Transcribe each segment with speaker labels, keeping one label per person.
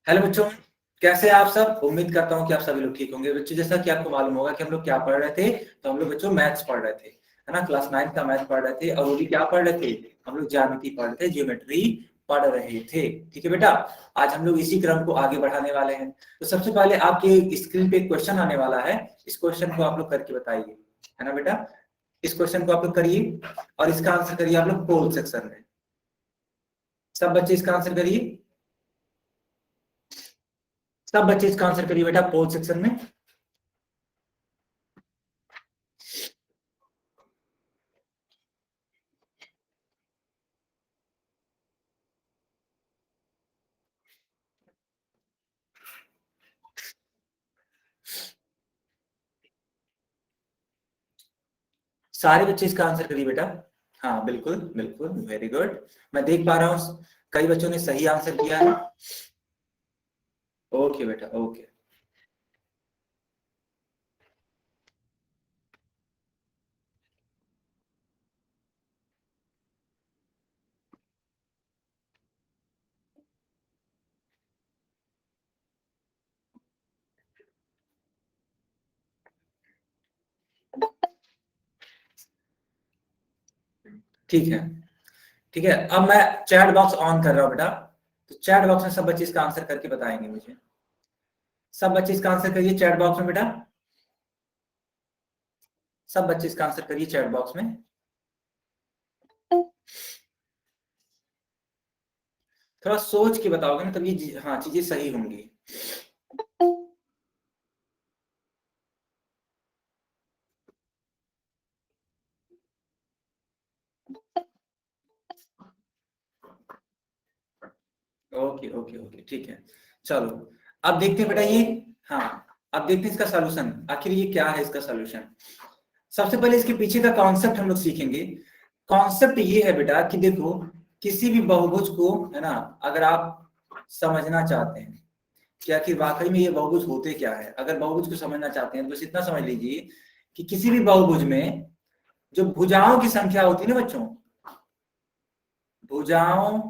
Speaker 1: Hello बच्चों, कैसे हैं आप सब। उम्मीद करता हूँ कि आप सभी लोग ठीक होंगे। बच्चों, जैसा कि आपको मालूम होगा कि हम लोग क्या पढ़ रहे थे, तो हम लोग बच्चों मैथ्स पढ़ रहे थे, है ना। क्लास 9 का मैथ्स पढ़ रहे थे और वो भी क्या पढ़ रहे थे, हम लोग ज्यामिति पढ़ रहे थे, ज्योमेट्री पढ़ रहे थे। ठीक है बेटा, आज हम लोग इसी क्रम को आगे बढ़ाने वाले हैं। तो सबसे पहले आपके स्क्रीन पे एक क्वेश्चन आने वाला है, इस क्वेश्चन को आप लोग करके बताइए, है ना बेटा। इस क्वेश्चन को आप लोग करिए और इसका आंसर करिए आप लोग पोल सेक्शन में। सब बच्चे इसका आंसर करिए, सब बच्चे इसका आंसर करिए बेटा पोल सेक्शन में। सारे बच्चे इसका आंसर करिए बेटा। हाँ बिल्कुल बिल्कुल, वेरी गुड। मैं देख पा रहा हूँ कई बच्चों ने सही आंसर किया है। ओके बेटा, ओके। ठीक है, ठीक है। अब मैं चैट बॉक्स ऑन कर रहा हूँ बेटा, तो चैट बॉक्स में सब बच्चे इसका आंसर करके बताएंगे मुझे। सब बच्चे इसका आंसर करिए चैट बॉक्स में बेटा, सब बच्चे इसका आंसर करिए चैट बॉक्स में। थोड़ा सोच के बताओगे ना तब ये हाँ चीजें सही होंगी। ओके ओके ओके, ठीक है। चलो अब देखते हैं बेटा ये, हाँ अब देखते हैं इसका सॉल्यूशन, आखिर ये क्या है इसका सॉल्यूशन। सबसे पहले इसके पीछे का कॉन्सेप्ट हम लोग सीखेंगे। कॉन्सेप्ट ये है बेटा कि देखो, किसी भी बहुभुज को, है ना, अगर आप समझना चाहते हैं कि आखिर वाकई में ये बहुभुज होते क्या है, अगर बहुभुज को समझना चाहते हैं तो बस इतना समझ लीजिए कि किसी भी बहुभुज में जो भुजाओं की संख्या होती है ना बच्चों, भुजाओं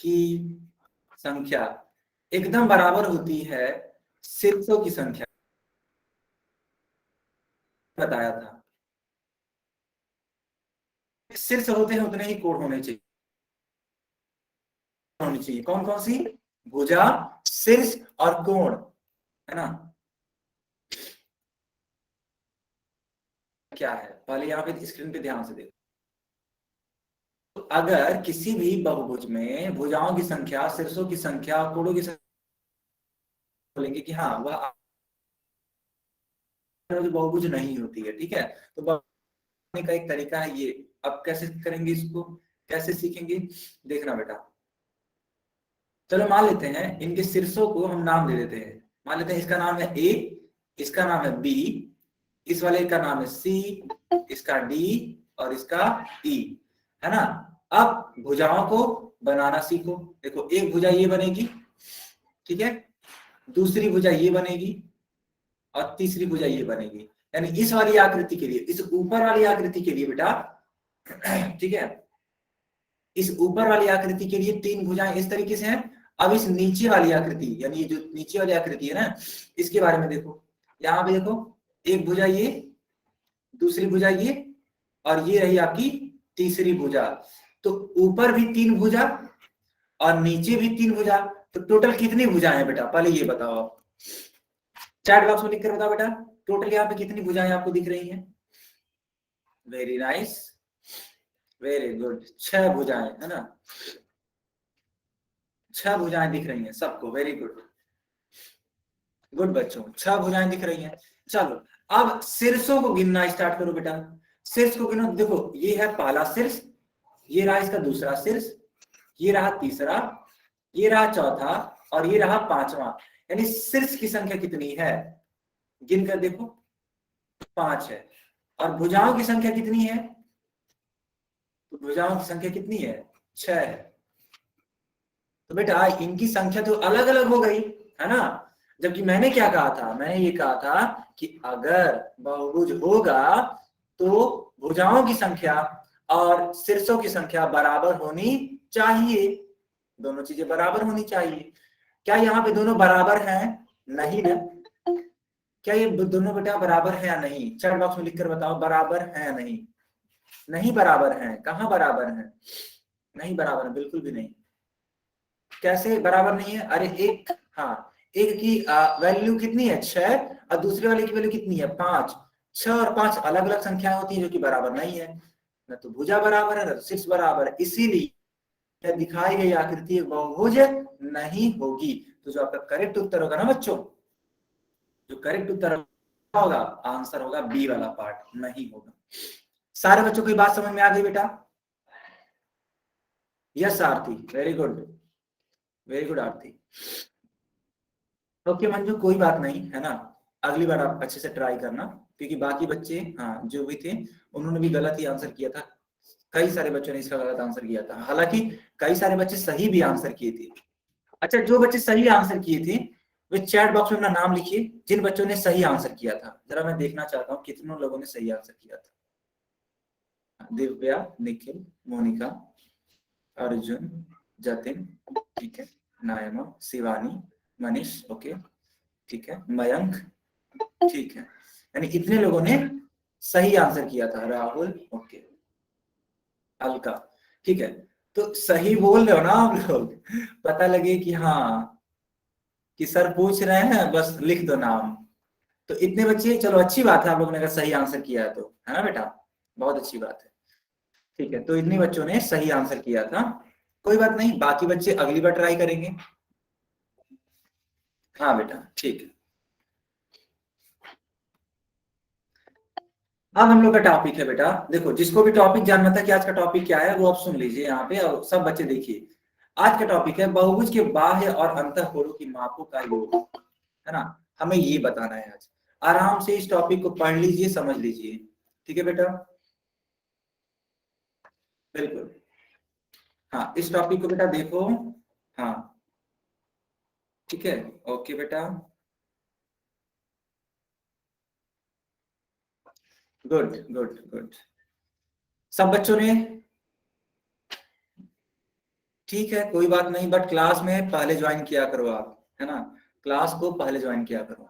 Speaker 1: की संख्या एकदम बराबर होती है शीर्षों की संख्या। बताया था शीर्ष होते हैं उतने ही कोण होने चाहिए, होनी चाहिए। कौन कौन सी? भुजा, शीर्ष और कोण, है ना। क्या है पहले यहाँ पे स्क्रीन पे ध्यान से देखो। तो अगर किसी भी बहुभुज में भुजाओं की संख्या, शीर्षों की संख्या, कोणों की संख्या, बोलेंगे कि हाँ वह बहुभुज नहीं होती है। ठीक है, तो बनाने का एक तरीका है ये। अब कैसे करेंगे इसको, कैसे सीखेंगे, देखना बेटा। चलो मान लेते हैं इनके शीर्षों को हम नाम दे देते हैं। मान लेते हैं इसका नाम है ए, इसका नाम है बी, इस वाले का नाम है सी, इसका डी और इसका ई, है ना। अब भुजाओं को बनाना सीखो। देखो एक भुजा ये बनेगी, ठीक है, दूसरी भुजा ये बनेगी और तीसरी भुजा ये बनेगी। यानी इस वाली आकृति के लिए, इस ऊपर वाली आकृति के लिए बेटा, ठीक है, इस ऊपर वाली आकृति के लिए तीन भुजाएं इस तरीके से हैं। अब इस नीचे वाली आकृति, यानी ये जो नीचे वाली आकृति है ना, इसके बारे में देखो। यहाँ पे देखो, एक भुजा ये, दूसरी भुजा ये और ये रही आपकी तीसरी भुजा। तो ऊपर भी तीन भुजा और नीचे भी तीन भुजा, तो टोटल कितनी भुजाएं हैं बेटा, पहले ये बताओ आप। चैट बॉक्स में लिख कर बताओ बेटा, टोटल यहाँ पे कितनी भुजाएं आपको दिख रही हैं। वेरी नाइस, वेरी गुड, 6 भुजाएं, है ना, 6 भुजाएं दिख रही हैं सबको। वेरी गुड, गुड बच्चों, 6 भुजाएं दिख रही हैं। चलो अब शीर्षों को गिनना स्टार्ट करो बेटा। शीर्ष को गिनो। देखो ये है पहला शीर्ष, ये रहा इसका दूसरा शीर्ष, ये रहा तीसरा, ये रहा चौथा और ये रहा पांचवा। यानी शीर्ष की संख्या कितनी है, गिन कर देखो, 5 है। और भुजाओं की संख्या कितनी है, तो भुजाओं की संख्या कितनी है, 6 है। तो बेटा इनकी संख्या तो अलग अलग हो गई, है ना। जबकि मैंने क्या कहा था, मैंने ये कहा था कि अगर बहुभुज होगा तो भुजाओं की संख्या और शीर्षों की संख्या बराबर होनी चाहिए, दोनों चीजें बराबर होनी चाहिए। क्या यहाँ पे दोनों बराबर हैं? नहीं ना। क्या ये दोनों बेटा बराबर है या नहीं? चैट बॉक्स में लिखकर बताओ बराबर है या नहीं। नहीं बराबर है। कहाँ बराबर है? नहीं बराबर है, बिल्कुल भी नहीं। कैसे बराबर नहीं है? अरे एक, हाँ, एक की वैल्यू कितनी है 6 और दूसरे वाले की वैल्यू कितनी है 5। 6 और 5 अलग अलग संख्याएं होती हैं जो कि बराबर नहीं है। न तो भुजा बराबर है, न तो शीर्ष बराबर है, इसीलिए दिखाई गई आकृति एक बहुभुज नहीं होगी। तो जो आपका करेक्ट उत्तर होगा ना बच्चों, जो करेक्ट उत्तर होगा, आंसर होगा बी वाला पार्ट, नहीं होगा। सारे बच्चों को ये बात समझ में आ गई बेटा? यस आरती, वेरी गुड, वेरी गुड आरती। ओके मंजू, कोई बात नहीं है ना, अगली बार आप अच्छे से ट्राई करना, क्योंकि बाकी बच्चे हाँ जो भी थे उन्होंने भी गलत ही आंसर किया था। कई सारे बच्चों ने इसका गलत आंसर किया था, हालांकि कई सारे बच्चे सही भी आंसर किए थे। अच्छा, जो बच्चे सही आंसर किए थे वे चैट बॉक्स में अपना नाम लिखिए, जिन बच्चों ने सही आंसर किया था। जरा मैं देखना चाहता हूँ कितनों लोगों ने सही आंसर किया था। दिव्या, निखिल, मोनिका, अर्जुन, जतिन, ठीक है, नायमा, शिवानी, मनीष, ओके, ठीक है, मयंक, ठीक है, यानी इतने लोगों ने सही आंसर किया था। राहुल, ओके, अलका, ठीक है। तो सही बोल रहे हो ना आप लोग, पता लगे कि हाँ कि सर पूछ रहे हैं, बस लिख दो नाम। तो इतने बच्चे, चलो अच्छी बात है, आप लोगों ने अगर सही आंसर किया है तो, है ना बेटा, बहुत अच्छी बात है। ठीक है, तो इतने बच्चों ने सही आंसर किया था, कोई बात नहीं, बाकी बच्चे अगली बार ट्राई करेंगे। हाँ बेटा, ठीक है। अब हम लोग का टॉपिक है बेटा, देखो जिसको भी टॉपिक जानना था कि आज का टॉपिक क्या है वो आप सुन लीजिए यहाँ पे, और सब बच्चे देखिए। आज का टॉपिक है बहुभुज के बाह्य और अंतःकोणों की मापों का योग, है ना, हमें ये बताना है आज। आराम से इस टॉपिक को पढ़ लीजिए, समझ लीजिए, ठीक है बेटा, बिल्कुल। हाँ, इस टॉपिक को बेटा देखो, हाँ, ठीक है, ओके बेटा, गुड गुड गुड। सब बच्चों ने, ठीक है, कोई बात नहीं, बट क्लास में पहले ज्वाइन किया करो आप, है ना, क्लास को पहले ज्वाइन किया करो।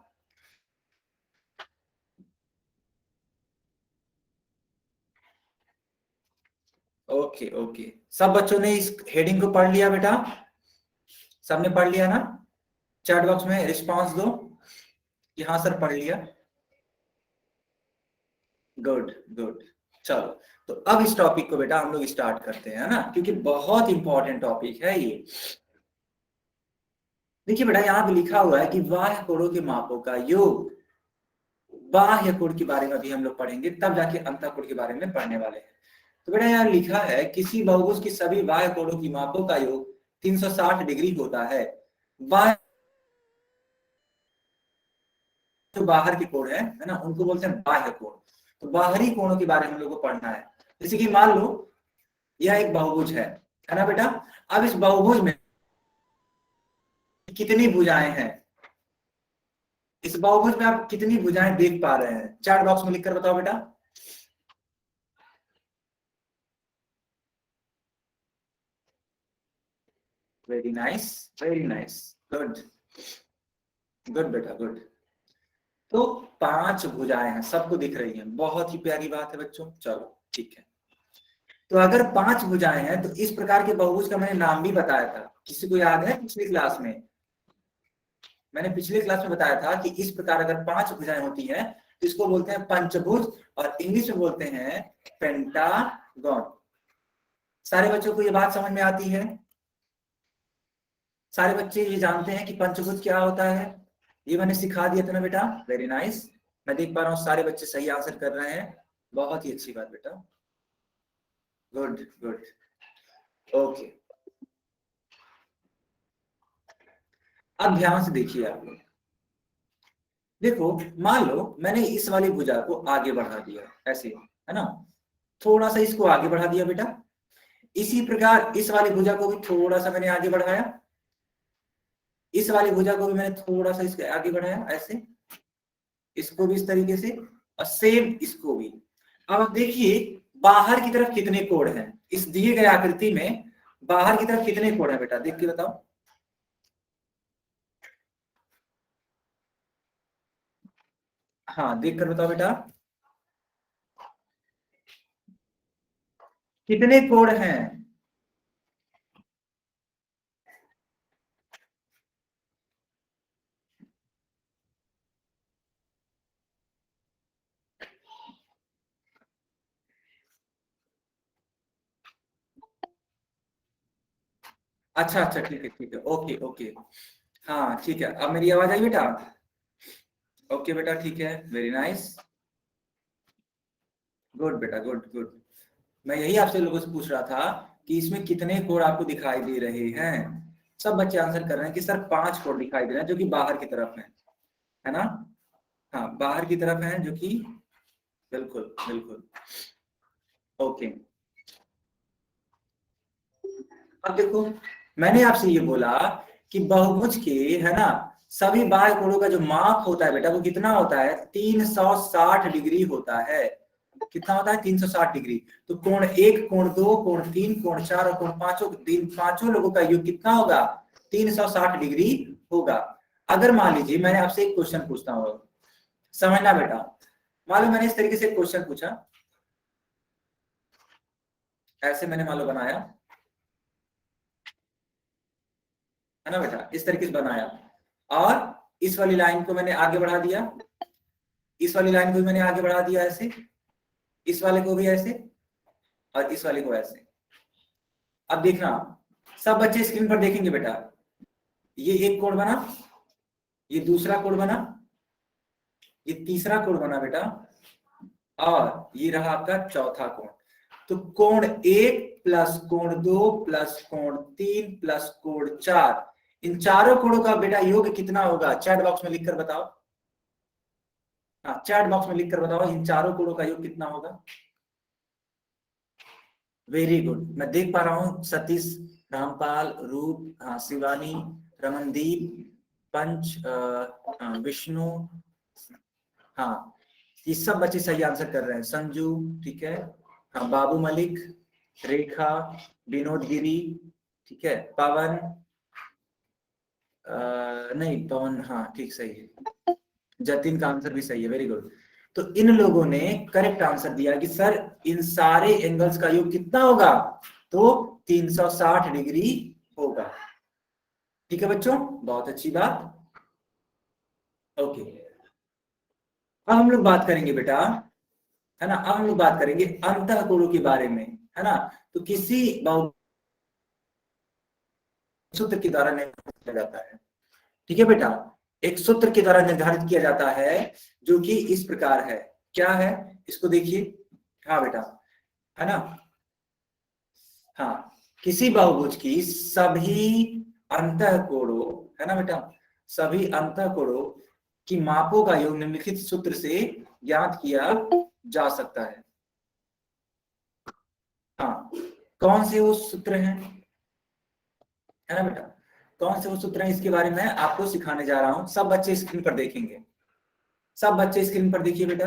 Speaker 1: ओके ओके, सब बच्चों ने इस हेडिंग को पढ़ लिया बेटा? सबने पढ़ लिया ना? चैट बॉक्स में रिस्पांस दो कि हाँ सर पढ़ लिया। गुड गुड, चलो, तो अब इस टॉपिक को बेटा हम लोग स्टार्ट करते हैं, है ना, क्योंकि बहुत इंपॉर्टेंट टॉपिक है ये। देखिए बेटा, यहाँ पे लिखा हुआ है कि बाह्य कोणों के मापों का योग। बाह्य कोण के बारे में अभी हम लोग पढ़ेंगे, तब जाके अंतःकोण के बारे में पढ़ने वाले हैं। तो बेटा यहाँ लिखा है किसी बहुभुज की सभी बाह्य कोणों की मापों का योग 360 डिग्री होता है। बाह्य, जो बाहर के कोण है ना, उनको बोलते हैं बाह्य कोण। तो बाहरी कोणों के बारे में हम लोग को पढ़ना है। जैसे कि मान लो यह एक बहुभुज है ना बेटा। अब इस बहुभुज में कितनी भुजाएं हैं? इस बहुभुज में आप कितनी भुजाएं देख पा रहे हैं? चैट बॉक्स में लिखकर बताओ बेटा। Very nice, very nice, good good बेटा, गुड। तो 5 भुजाएं हैं, सबको दिख रही हैं, बहुत ही प्यारी बात है बच्चों, चलो ठीक है। तो अगर 5 भुजाएं हैं तो इस प्रकार के बहुभुज का मैंने नाम भी बताया था, किसी को याद है? पिछली क्लास में मैंने पिछले क्लास में बताया था कि इस प्रकार अगर 5 भुजाएं होती हैं तो इसको बोलते हैं पंचभुज, और इंग्लिश में बोलते हैं पेंटागन। सारे बच्चों को ये बात समझ में आती है? सारे बच्चे ये जानते हैं कि पंचभुज क्या होता है? ये मैंने सिखा दिया था ना बेटा, वेरी नाइस। मैं देख पा रहा हूँ सारे बच्चे सही आंसर कर रहे हैं, बहुत ही अच्छी बात बेटा, गुड गुड, ओके। अब ध्यान से देखिए आप लोग, देखो मान लो मैंने इस वाली भुजा को आगे बढ़ा दिया ऐसे, है ना, थोड़ा सा इसको आगे बढ़ा दिया बेटा। इसी प्रकार इस वाली भुजा को भी थोड़ा सा मैंने आगे बढ़ाया, इस वाली भुजा को भी मैंने थोड़ा सा इसके आगे बढ़ाया ऐसे, इसको भी इस तरीके से, और सेम इसको भी। अब आप देखिए बाहर की तरफ कितने कोण हैं इस दिए गए आकृति में, बाहर की तरफ कितने कोण हैं बेटा, देख के बताओ। हाँ देख कर बताओ बेटा, कितने कोण हैं? अच्छा अच्छा, ठीक है, ओके ओके। हाँ ठीक है, अब मेरी आवाज आई बेटा? ओके बेटा, ठीक है, वेरी नाइस, गुड बेटा, गुड गुड। मैं यही आपसे लोगों से पूछ रहा था कि इसमें कितने कोण आपको दिखाई दे रहे हैं। सब बच्चे आंसर कर रहे हैं कि सर 5 कोण दिखाई दे रहे हैं, जो कि बाहर की तरफ है ना? हाँ बाहर की तरफ है, जो कि बिल्कुल बिल्कुल। ओके, अब देखो, मैंने आपसे ये बोला कि बहुभुज के, है ना, सभी बाह्य कोणों का जो माप होता है बेटा, वो कितना होता है? 360 डिग्री होता है। कितना होता है? 360 डिग्री। तो कोण 1, कोण 2, कोण 3, कोण 4 और कोण 5, पांचों लोगों का योग कितना होगा? 360 डिग्री होगा। अगर मान लीजिए मैंने आपसे एक क्वेश्चन पूछता हूँ, समझना बेटा, मान लो मैंने इस तरीके से एक क्वेश्चन पूछा, ऐसे मैंने मान लो बनाया, है ना बेटा, इस तरीके से बनाया, और इस वाली लाइन को मैंने आगे बढ़ा दिया, इस वाली लाइन को भी मैंने आगे बढ़ा दिया ऐसे, इस वाले को भी ऐसे, और इस वाले को ऐसे। अब देखना, सब बच्चे स्क्रीन पर देखेंगे बेटा, ये एक कोण बना, ये दूसरा कोण बना, ये तीसरा कोण बना बेटा, और ये रहा आपका चौथा कोण। तो कोण 1 प्लस कोण 2 प्लस कोण 3 प्लस कोण 4, इन चारों कोणों का बेटा योग कितना होगा? चैट बॉक्स में लिखकर बताओ। हाँ चैट बॉक्स में लिखकर बताओ, इन चारों कोणों का योग कितना होगा? वेरी गुड, मैं देख पा रहा हूँ सतीश, रामपाल, रूप, हाँ शिवानी, रमनदीप, पंच, विष्णु, हाँ ये सब बच्चे सही आंसर कर रहे हैं। संजू, ठीक है, हाँ बाबू मलिक, रेखा, विनोद गिरी, ठीक है, पवन, नहीं पवन, हाँ ठीक सही है, जतिन का आंसर भी सही है, वेरी गुड। तो इन लोगों ने करेक्ट आंसर दिया कि सर इन सारे एंगल्स का योग कितना होगा? तो 360 डिग्री होगा। ठीक है बच्चों, बहुत अच्छी बात। ओके, अब हम लोग बात करेंगे बेटा, है ना, अब हम लोग बात करेंगे अंतःकोणों के बारे में, है ना। तो किसी सूत्र के द्वारा निर्धारित किया जाता है, ठीक है बेटा, एक सूत्र के द्वारा निर्धारित किया जाता है, जो कि इस प्रकार है। क्या है? इसको देखिए, हाँ बेटा, है ना, हाँ, किसी बहुभुज की सभी अंतःकोणों, है ना बेटा, सभी अंतःकोणों की मापों का योग निम्नलिखित सूत्र से ज्ञात किया जा सकता है। हाँ, कौन से वो सूत्र हैं, है ना बेटा, कौन से वो सूत्र हैं, इसके बारे में आपको सिखाने जा रहा हूं। सब बच्चे स्क्रीन पर देखेंगे, सब बच्चे स्क्रीन पर देखिए बेटा,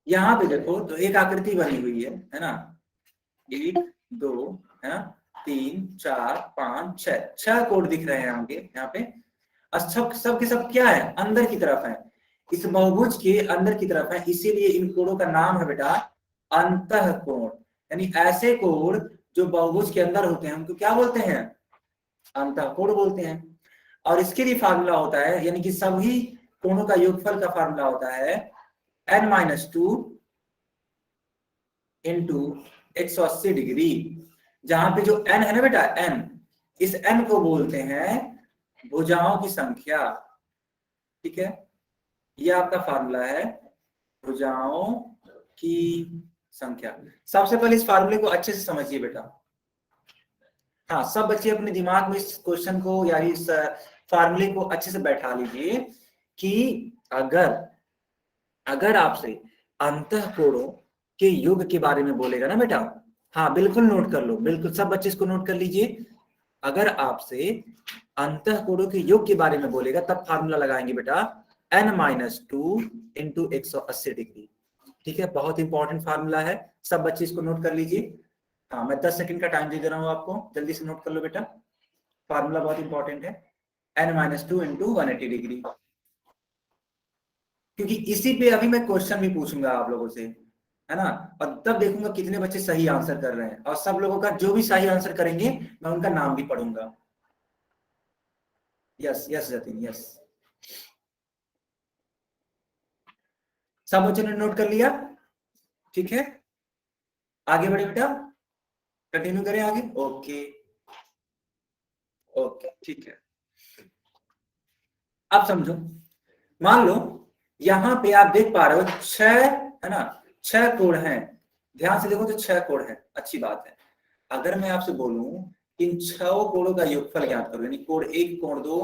Speaker 1: यहाँ पे देखो, तो एक आकृति बनी हुई है ना, 1 2, है ना, 3 4 5 6, 6 कोड दिख रहे हैं आगे यहाँ पे। सब के सब क्या है? अंदर की तरफ है, इस बहुभुज के अंदर की तरफ है, इसीलिए इन कोणों का नाम है बेटा अंतःकोण। यानी ऐसे कोण जो बहुभुज के अंदर होते हैं उनको क्या बोलते हैं? अंतःकोण बोलते हैं। और इसके लिए फार्मूला होता है, यानी कि सभी कोणों का योगफल का फार्मूला होता है n-2 इंटू 180 डिग्री, जहां पे जो n है ना बेटा, n, इस n को बोलते हैं भुजाओं की संख्या। ठीक है, ये आपका फार्मूला है, भुजाओं की संख्या। सबसे पहले इस फार्मूले को अच्छे से समझिए बेटा। हाँ सब बच्चे अपने दिमाग में इस क्वेश्चन को या इस फार्मूले को अच्छे से बैठा लीजिए कि अगर अगर आपसे अंतःकोणों के योग के बारे में बोलेगा ना बेटा, हाँ बिल्कुल नोट कर लो, बिल्कुल सब बच्चे इसको नोट कर लीजिए। अगर आपसे अंतःकोणों के योग के बारे में बोलेगा तब फार्मूला लगाएंगे बेटा n-2 इंटू 180 डिग्री। ठीक है, बहुत इंपॉर्टेंट फार्मूला है, सब बच्चे इसको नोट कर लीजिए। हाँ मैं 10 सेकंड का टाइम दे दे रहा हूँ आपको, जल्दी से नोट कर लो बेटा, फार्मूला बहुत इंपॉर्टेंट है n-2 इंटू 180 डिग्री, क्योंकि इसी पे अभी मैं क्वेश्चन भी पूछूंगा आप लोगों से, है ना। और तब देखूंगा कितने बच्चे सही आंसर कर रहे हैं, और सब लोगों का जो भी सही आंसर करेंगे मैं उनका नाम भी पढ़ूंगा। Yes yes Jatin yes. सब बच्चों ने नोट कर लिया? ठीक है, आगे बढ़े बेटा, कंटिन्यू करें आगे। ओके ओके ठीक है। अब समझो, मान लो यहां पे आप देख पा रहे हो 6, है ना, 6 कोण हैं। ध्यान से देखो तो 6 कोण हैं, अच्छी बात है। अगर मैं आपसे बोलूं इन 6 कोणों का योगफल ज्ञात करो, यानी कोण 1, कोण 2,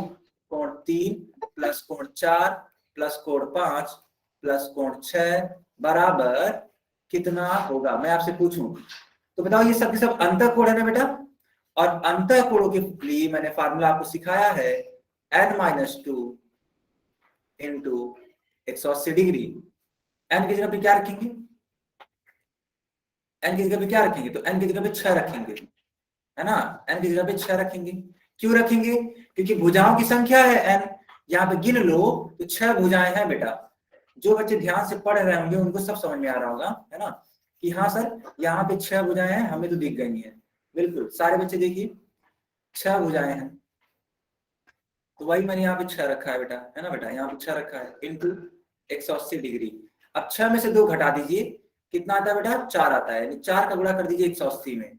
Speaker 1: कोण 3 प्लस कोण 4 प्लस कोण 5 प्लस कोण 6 बराबर कितना होगा, मैं आपसे पूछूं तो बताओ। ये सब के सब अंतः कोण है ना बेटा, और अंतः कोणों के लिए मैंने फार्मूला आपको सिखाया है n-2 इंटू 180 डिग्री। एन की जगह पे क्या रखेंगे, एन की जगह पे क्या रखेंगे, तो एन की जगह पे 6 रखेंगे, है ना। एन की जगह पे 6 रखेंगे, क्यों रखेंगे, क्योंकि भुजाओं की संख्या है एन। यहाँ पे गिन लो तो 6 भुजाएं हैं बेटा। जो बच्चे ध्यान से पढ़ रहे होंगे उनको सब समझ में आ रहा होगा, है ना, कि हाँ सर यहाँ पे 6 भुजाएं हैं, हमें तो दिख गई है। बिल्कुल सारे बच्चे देखिए 6 भुजाएं हैं, तो वही मैंने यहाँ पे 6 रखा है बेटा, है ना बेटा, यहाँ पे 6 रखा है इंटू 180 डिग्री। अब 6 में से 2 घटा दीजिए, कितना आता है बेटा, 4 आता है, यानी 4 का गुणा कर दीजिए 180 में।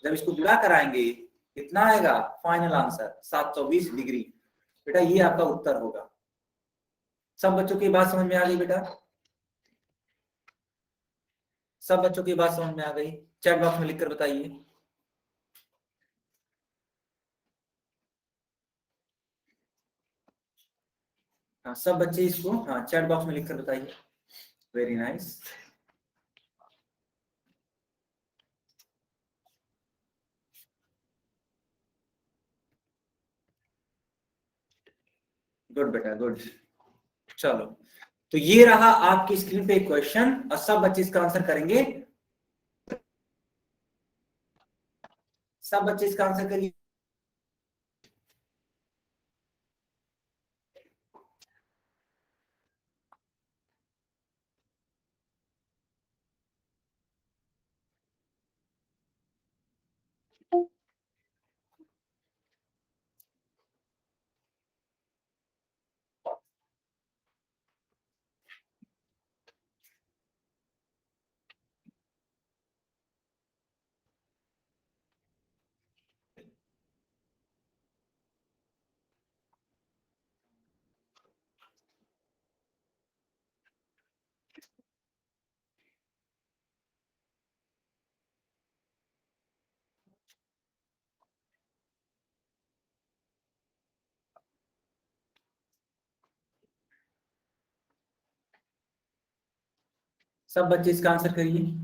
Speaker 1: जब इसको गुणा कराएंगे कितना आएगा, फाइनल आंसर 720 डिग्री। बेटा ये आपका उत्तर होगा। सब बच्चों की बात समझ में आ गई बेटा, सब बच्चों की बात समझ में आ गई? चैट बॉक्स में लिखकर बताइए। हाँ सब बच्चे इसको हाँ चैट बॉक्स में लिखकर बताइए। Very nice. गुड बेटा गुड। चलो, तो ये रहा आपकी स्क्रीन पे क्वेश्चन, और सब बच्चे इसका आंसर करेंगे। सब बच्चे इसका आंसर करिए। सब बच्चे इसका आंसर करिए।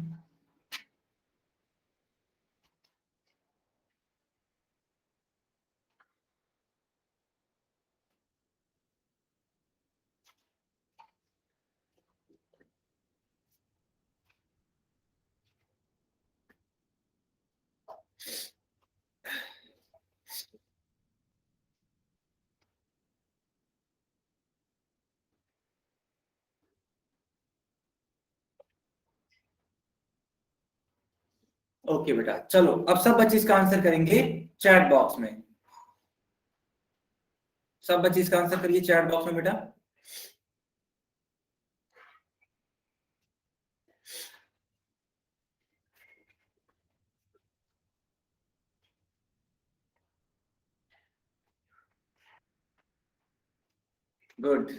Speaker 1: ओके बेटा, चलो अब सब बच्चे इसका आंसर करेंगे चैट बॉक्स में। सब बच्चे इसका आंसर करिए चैट बॉक्स में बेटा। गुड।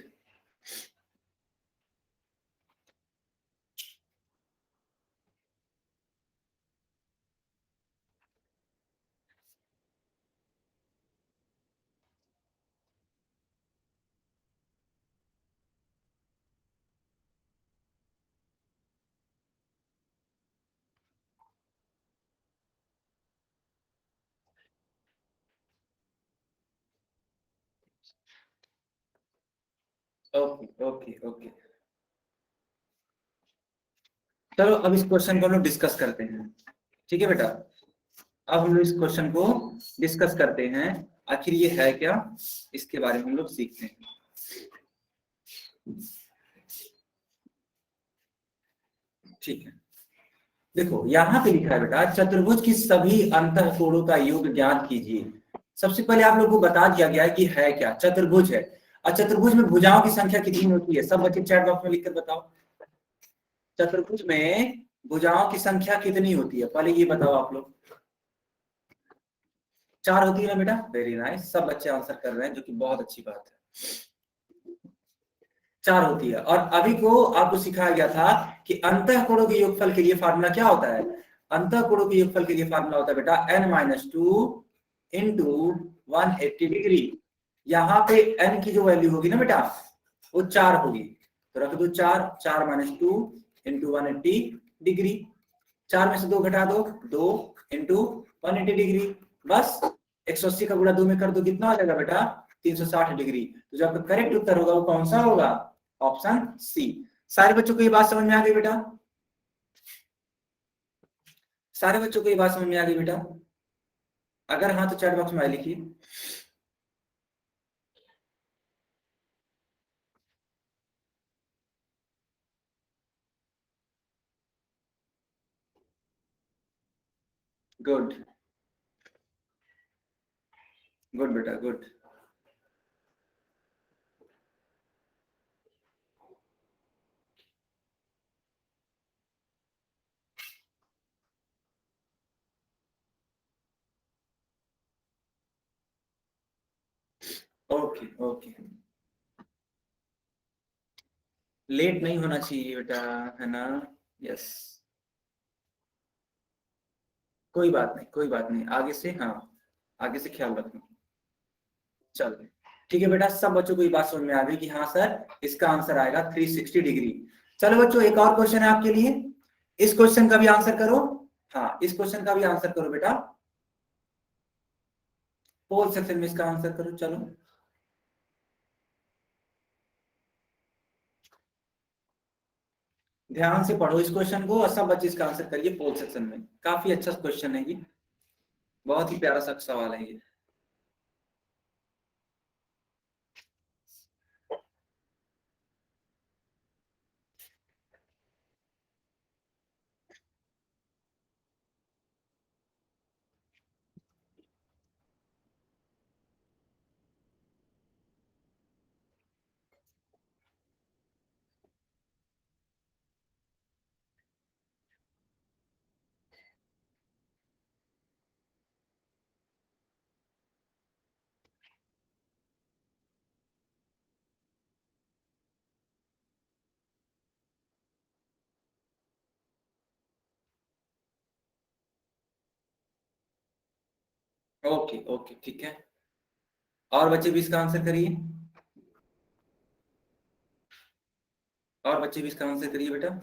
Speaker 1: ओके ओके ओके, चलो अब इस क्वेश्चन को हम लोग डिस्कस करते हैं। ठीक है बेटा, अब हम लोग इस क्वेश्चन को डिस्कस करते हैं। आखिर ये है क्या, इसके बारे में हम लोग सीखते हैं। ठीक है, देखो यहाँ पे लिखा है बेटा, चतुर्भुज की सभी अंतःकोणों का योग ज्ञात कीजिए। सबसे पहले आप लोगों को बता दिया गया है कि है क्या, चतुर्भुज है। और चतुर्भुज में भुजाओं की संख्या कितनी होती है, सब बच्चे चैट बॉक्स में लिखकर बताओ। चतुर्भुज में भुजाओं की संख्या कितनी होती है, पहले ये बताओ आप लोग। 4 होती है ना बेटा, वेरी नाइस, सब बच्चे आंसर कर रहे हैं, जो कि बहुत अच्छी बात है। 4 होती है। और अभी को आपको सिखाया गया था कि अंतःकोणों के योगफल के लिए फार्मूला क्या होता है, अंतःकोणों के योगफल के लिए फार्मूला होता है बेटा n-2 इंटू 180 डिग्री। यहाँ पे n की जो वैल्यू होगी ना बेटा, वो 4 होगी, तो रख दो 4, 4-2 इंटू 180 डिग्री। 4 में से 2 घटा दो, 2 इंटू 180 डिग्री, बस 180 का गुणा 2 में कर दो, कितना हो जाएगा बेटा, 360 डिग्री। तो जो आपका करेक्ट उत्तर होगा वो कौन सा होगा, ऑप्शन सी। सारे बच्चों को ये बात समझ में आ गई बेटा, सारे बच्चों को ये बात समझ में आ गई बेटा, अगर हाँ तो चैट बॉक्स में लिखिए। गुड, गुड बेटा, गुड। ओके ओके, लेट नहीं होना चाहिए बेटा, है ना, यस। कोई बात नहीं, कोई बात नहीं, आगे से हाँ, आगे से ख्याल रखना। चलो ठीक है बेटा, सब बच्चों को ये बात समझ में आ गई कि हाँ सर इसका आंसर आएगा 360 डिग्री। चलो बच्चों एक और क्वेश्चन है आपके लिए, इस क्वेश्चन का भी आंसर करो। हाँ इस क्वेश्चन का भी आंसर करो बेटा, पोल सेक्शन में इसका आंसर करो। चलो ध्यान से पढ़ो इस क्वेश्चन को और सब बच्चे इसका आंसर करिए पोल सेक्शन में, काफी अच्छा क्वेश्चन है ये, बहुत ही प्यारा सा सवाल है ये। ओके ओके ठीक है, और बच्चे भी इसका आंसर करिए, और बच्चे भी इसका आंसर करिए बेटा।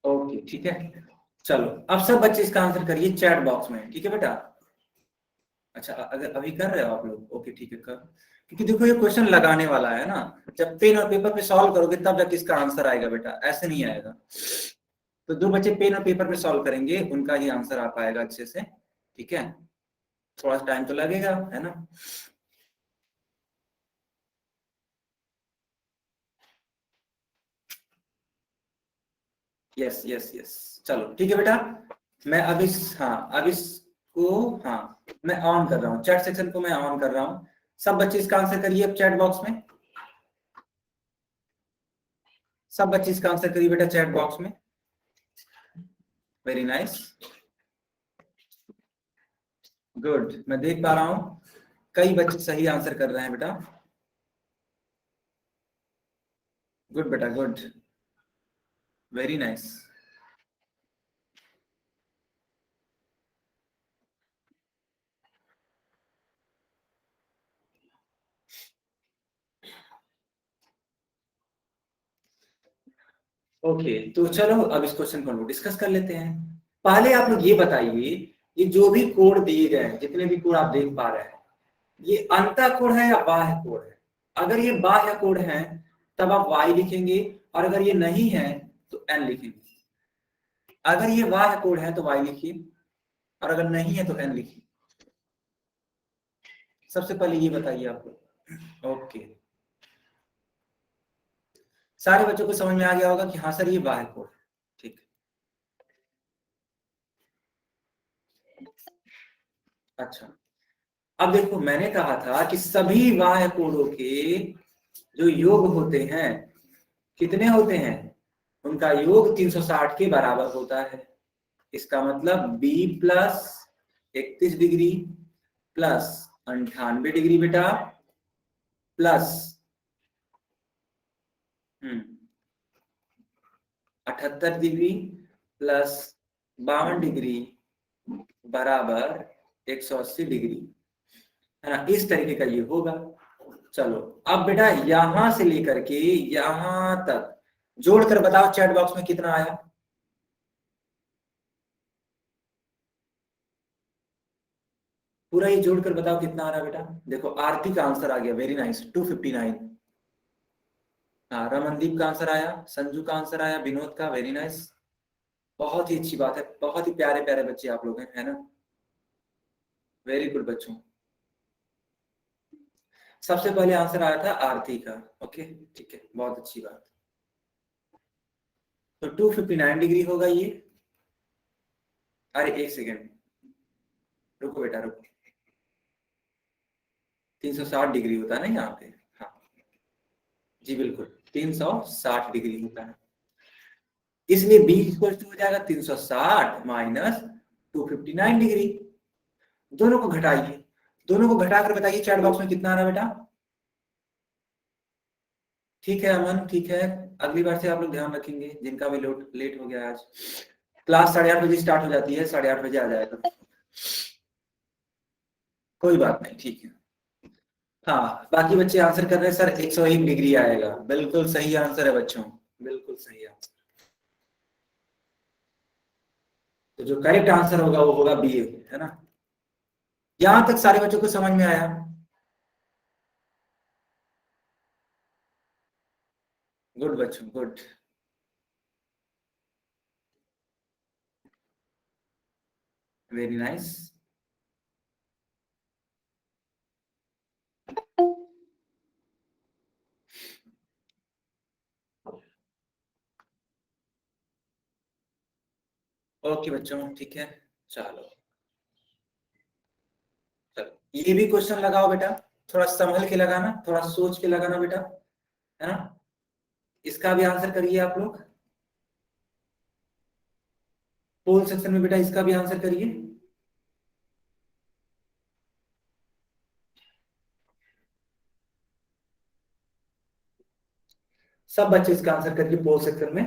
Speaker 1: ओके ठीक है, चलो अब सब बच्चे इसका आंसर करिए चैट बॉक्स में, ठीक है बेटा। अच्छा अगर अभी कर रहे हो आप लोग, ओके ठीक है कर, क्योंकि देखो ये क्वेश्चन लगाने वाला है ना, जब पेन और पेपर पे सॉल्व करोगे तब जाके इसका आंसर आएगा बेटा, ऐसे नहीं आएगा। तो जो बच्चे पेन और पेपर पे सॉल्व करेंगे उनका ही आंसर आ पाएगा अच्छे से, ठीक है, थोड़ा टाइम तो लगेगा, है ना। यस यस यस, चलो ठीक है बेटा, मैं अब इस, हाँ अब इसको, हाँ मैं ऑन कर रहा हूँ, चैट सेक्शन को मैं ऑन कर रहा हूँ, सब बच्चे इसका आंसर करिए अब चैट बॉक्स में, सब बच्चे इसका आंसर करिए बेटा चैट बॉक्स में, वेरी नाइस, गुड, मैं देख पा रहा हूँ कई बच्चे सही आंसर कर रहे हैं बेटा, गुड बेटा गुड, वेरी नाइस। ओके, तो चलो अब इस क्वेश्चन को हम लोग डिस्कस कर लेते हैं। पहले आप लोग ये बताइए, ये जो भी कोड दिए गए हैं, जितने भी कोड आप देख पा रहे हैं, ये अंतः कोड है या बाह्य कोड है? अगर ये बाह्य कोड है तब आप y लिखेंगे, और अगर ये नहीं है तो n लिखेंगे। अगर ये बाह्य कोड है तो y लिखिए, और अगर नहीं है तो n लिखिए। सबसे पहले ये बताइए आप लोग। ओके, सारे बच्चों को समझ में आ गया होगा कि हाँ सर ये बाह्य कोड है। ठीक, अच्छा। अब देखो, मैंने कहा था कि सभी बाह्य कोडों के जो योग होते हैं, कितने होते हैं? उनका योग 360 के बराबर होता है। इसका मतलब b plus 31 degree plus 98 degree बेटा, प्लस 78 डिग्री प्लस 52 डिग्री बराबर 180 डिग्री, है ना? इस तरीके का ये होगा। चलो, अब बेटा यहां से लेकर के यहां तक जोड़कर बताओ चैट बॉक्स में कितना आया। पूरा ये जोड़कर बताओ कितना आ रहा है बेटा। देखो, आरती का आंसर आ गया, वेरी नाइस, 259। हाँ, रमनदीप का आंसर आया, संजू का आंसर आया, विनोद का, वेरी नाइस। बहुत ही अच्छी बात है, बहुत ही प्यारे प्यारे बच्चे आप लोग हैं, है ना? वेरी गुड बच्चों। सबसे पहले आंसर आया था आरती का। ओके, ठीक है, बहुत अच्छी बात। तो 259 डिग्री होगा ये। अरे एक सेकेंड, रुको बेटा रुको। 360 डिग्री होता है ना यहाँ पे? हाँ जी बिल्कुल, 360 डिग्री होता है। इसलिए बी इक्वल टू हो जाएगा 360 माइनस 259 डिग्री। दोनों को घटाइए, दोनों को घटाकर बताइए चैट बॉक्स में कितना आ रहा है बेटा। ठीक है अमन, ठीक है। अगली बार से आप लोग ध्यान रखेंगे, जिनका भी लेट हो गया आज। क्लास 8:30 बजे स्टार्ट हो जाती है, 8:30 बजे आ जाएगा। कोई बात नहीं, ठीक है। हाँ, बाकी बच्चे आंसर कर रहे हैं सर 101 डिग्री आएगा। बिल्कुल सही आंसर है बच्चों, बिल्कुल सही आंसर। तो जो करेक्ट आंसर होगा वो होगा बी, है ना? यहां तक सारे बच्चों को समझ में आया? गुड बच्चों, गुड। Very nice. ओके बच्चों, ठीक है। चलो चलो, ये भी क्वेश्चन लगाओ बेटा। थोड़ा संभल के लगाना, थोड़ा सोच के लगाना बेटा, है ना? इसका भी आंसर करिए आप लोग। पोल सेक्शन में बेटा इसका भी आंसर करिए। सब बच्चे इसका आंसर करिए पोल सेक्शन में।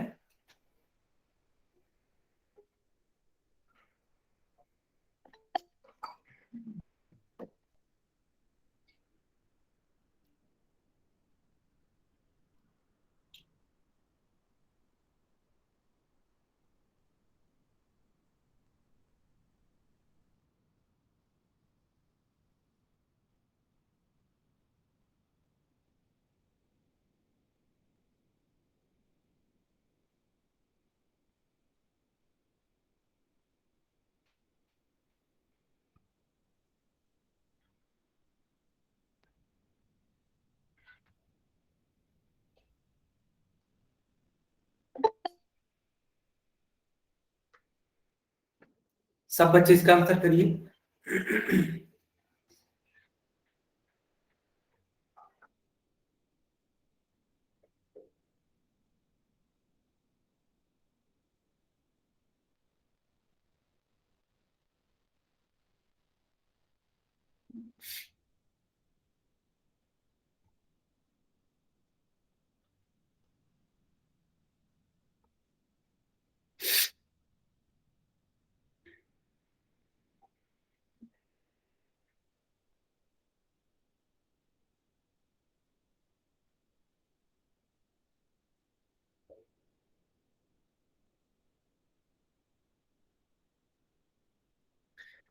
Speaker 1: सब बच्चे इसका आंसर करिए।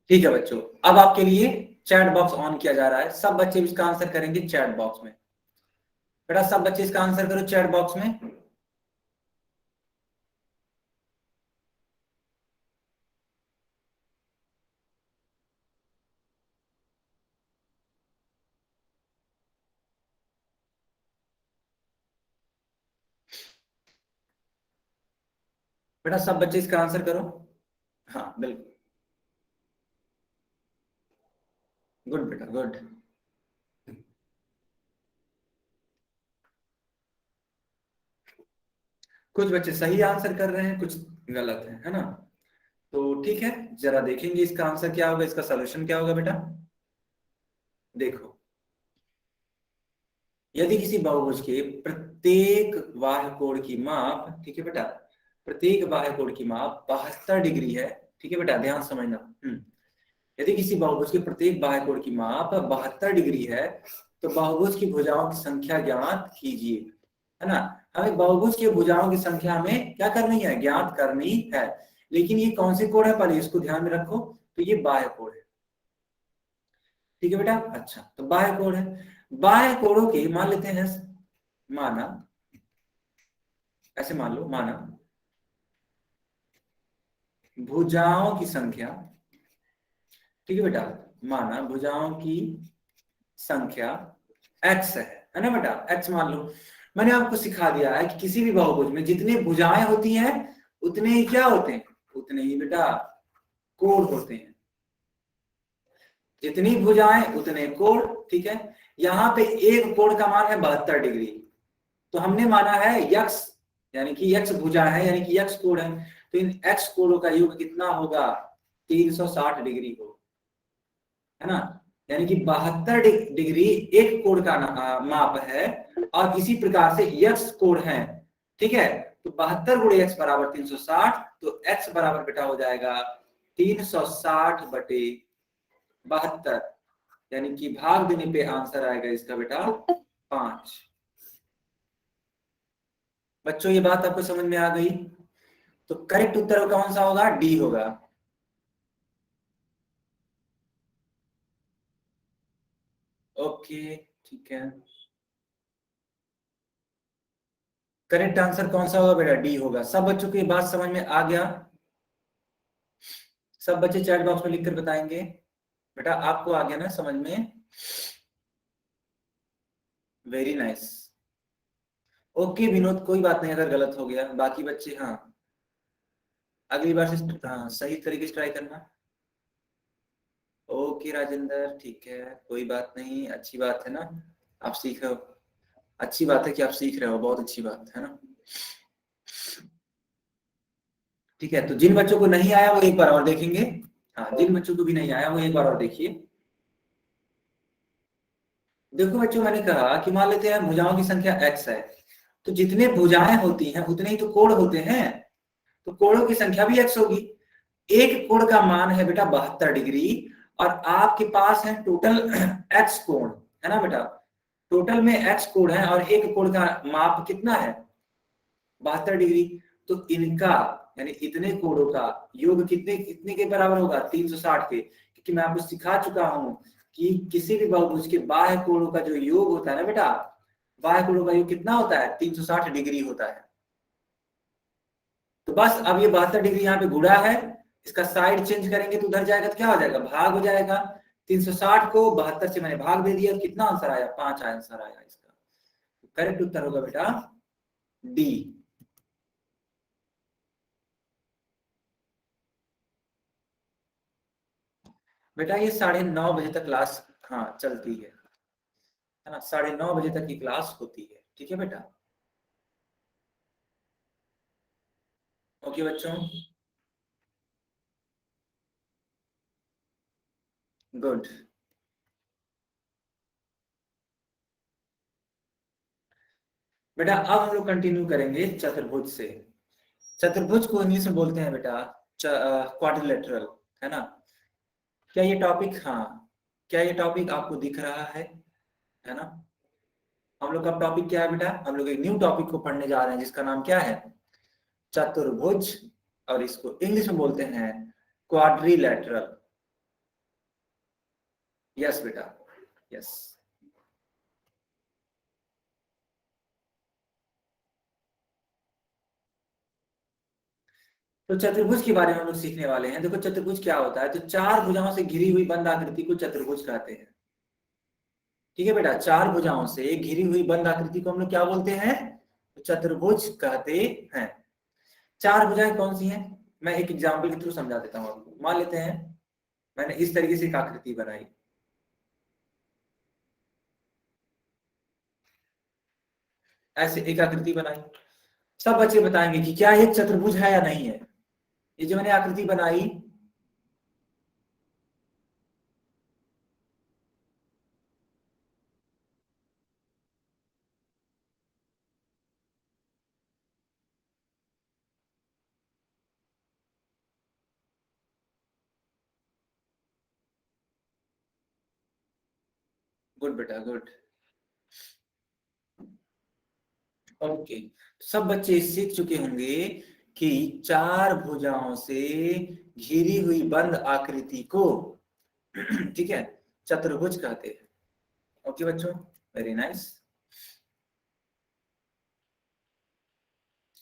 Speaker 1: ठीक है बच्चों, अब आपके लिए चैट बॉक्स ऑन किया जा रहा है, सब बच्चे इसका आंसर करेंगे चैट बॉक्स में। बेटा सब बच्चे इसका आंसर करो चैट बॉक्स में। बेटा सब बच्चे इसका आंसर करो। हाँ बिल्कुल, गुड बेटा गुड। कुछ बच्चे सही आंसर कर रहे हैं, कुछ गलत है ना। तो ठीक है, जरा देखेंगे इसका आंसर क्या होगा, इसका सॉल्यूशन क्या होगा बेटा। देखो, यदि किसी बहुभुज के प्रत्येक बाह्य कोण की माप, ठीक है बेटा, प्रत्येक बाह्य कोण की माप 72 डिग्री है, ठीक है बेटा ध्यान समझना। यदि किसी बहुभुज के प्रत्येक बाह्य कोण की माप 72 डिग्री है, तो बहुभुज की भुजाओं की संख्या ज्ञात कीजिए, है ना। हमें बहुभुज की भुजाओं की संख्या हमें क्या करनी है, ज्ञात करनी है। लेकिन ये कौन से कोण है, पहले इसको ध्यान में रखो। तो ये बाह्य कोण है, ठीक है बेटा। अच्छा, तो बाह्य कोण है, बाह्य कोणों के मान लेते हैं, माना, ऐसे मान लो, माना भुजाओं की संख्या, ठीक है बेटा, माना भुजाओं की संख्या x है ना बेटा, x मान लो। मैंने आपको सिखा दिया है कि किसी भी बहुभुज में जितनी भुजाएं होती हैं उतने ही क्या होते हैं, उतने ही बेटा कोण होते हैं। जितनी भुजाएं उतने कोण, ठीक है। यहाँ पे एक कोण का मान है 72 डिग्री, तो हमने माना है यक्स, यानी कि यक्स भुजा है, यानी कि यक्स कोण है। तो इन एक्स कोणों का योग कितना होगा, 360 डिग्री होगा, है ना। यानी कि 72 डिग्री एक कोण का माप है, और इसी प्रकार से यक्स कोण है, ठीक है। तो 72 गुणे एक्स बराबर 360, तो एक्स बराबर बेटा हो जाएगा 360 बटे 72, यानी कि भाग देने पे आंसर आएगा इसका बेटा 5। बच्चों ये बात आपको समझ में आ गई। तो करेक्ट उत्तर कौन सा होगा, डी होगा। ओके ठीक है, करेक्ट आंसर कौन सा होगा बेटा, डी होगा। सब बच्चों को ये बात समझ में आ गया। सब बच्चे चैट बॉक्स में लिखकर बताएंगे बेटा आपको आ गया ना समझ में। Very nice. ओके विनोद, कोई बात नहीं अगर गलत हो गया, बाकी बच्चे हाँ अगली बार से हाँ सही तरीके से ट्राई करना। ओके राजेंद्र, ठीक है कोई बात नहीं, अच्छी बात है ना, आप सीख रहे हो, अच्छी बात है कि आप सीख रहे हो, बहुत अच्छी बात है ना। ठीक है, तो जिन बच्चों को नहीं आया वो एक बार और देखेंगे। हाँ, जिन बच्चों को भी नहीं आया वो एक बार और देखिए। देखो बच्चों, मैंने कहा कि मान लेते हैं भुजाओं की संख्या x है, तो जितने भुजाएं होती हैं उतने ही तो कोण होते हैं, तो कोणों की संख्या भी x होगी। एक कोण का मान है बेटा 72 डिग्री, और आपके पास है टोटल x कोण, है ना बेटा। टोटल में x कोण है और एक कोण का माप कितना है, 72 डिग्री। तो इनका यानी इतने कोणों का योग कितने कितने के बराबर होगा, 360 के, क्योंकि मैं आपको सिखा चुका हूं कि किसी भी बहुभुज के बाह्य कोणों का जो योग होता है ना बेटा, बाह्य कोणों का योग कितना होता है, 360 डिग्री होता है। तो बस अब ये 72 डिग्री यहाँ पे गुड़ा है, इसका साइड चेंज करेंगे तो उधर जाएगा, तो क्या हो जाएगा, भाग हो जाएगा। 360 को 72 से मैंने भाग दे दिया, कितना आंसर आया, 5 आंसर आया इसका। करेक्ट उत्तर होगा बेटा डी। बेटा ये 9:30 बजे तक क्लास हाँ चलती है ना, 9:30 बजे तक की क्लास होती है, ठीक है बेटा। ओके बच्चों, गुड। बेटा अब हम लोग कंटिन्यू करेंगे चतुर्भुज से। चतुर्भुज को इंग्लिश में बोलते हैं बेटा क्वाड्रिलेटरल, है ना। क्या ये टॉपिक, हाँ क्या ये टॉपिक आपको दिख रहा है ना। हम लोग का टॉपिक क्या है बेटा, हम लोग एक न्यू टॉपिक को पढ़ने जा रहे हैं जिसका नाम क्या है, चतुर्भुज, और इसको इंग्लिश में बोलते हैं क्वाड्रिलेटरल। यस बेटा, यस। तो चतुर्भुज के बारे में हम लोग सीखने वाले हैं। देखो चतुर्भुज क्या होता है, तो चार भुजाओं से घिरी हुई बंद आकृति को चतुर्भुज कहते हैं। ठीक है बेटा, चार भुजाओं से घिरी हुई बंद आकृति को हम लोग क्या बोलते हैं, तो चतुर्भुज कहते हैं। चार भुजाएं कौन सी हैं, मैं एक एग्जाम्पल के थ्रू समझा देता हूं आपको। मान लेते हैं मैंने इस तरीके से एक आकृति बनाई, ऐसे एक आकृति बनाई। सब बच्चे बताएंगे कि क्या ये चतुर्भुज है या नहीं है। ये जो मैंने आकृति बनाई, गुड बेटा गुड। ओके, सब बच्चे सीख चुके होंगे कि चार भुजाओं से घिरी हुई बंद आकृति को ठीक है चतुर्भुज कहते हैं। ओके बच्चों, वेरी नाइस।